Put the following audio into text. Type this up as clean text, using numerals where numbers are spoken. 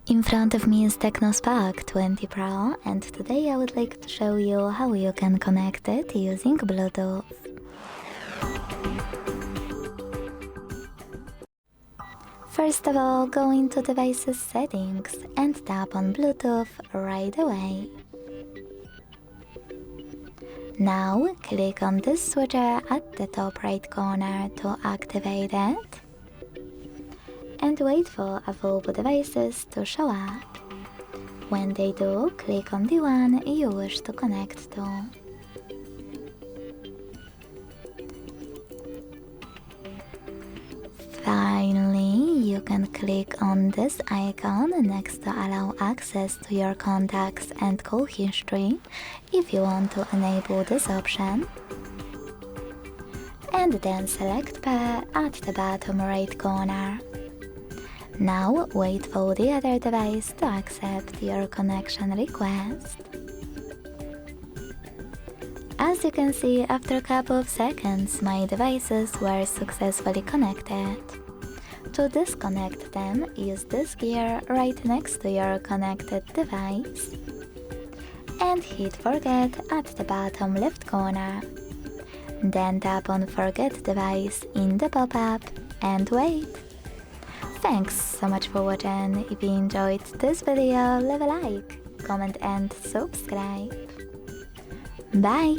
In front of me is TECNO Spark 20 Pro, and today I would like to show you how you can connect it using Bluetooth. First of all, go into Devices Settings and tap on Bluetooth right away. Now click on this switcher at the top right corner to activate it, and wait for available devices to show up. When they do, click on the one you wish to connect to. Finally, you can click on this icon next to allow access to your contacts and call history if you want to enable this option. And then select Pair at the bottom right corner. Now wait for the other device to accept your connection request. As you can see, after a couple of seconds, my devices were successfully connected. To disconnect them, use this gear right next to your connected device. And hit Forget at the bottom left corner. Then tap on Forget Device in the pop-up and wait. Thanks so much for watching. If you enjoyed this video, leave a like, comment and subscribe. Bye!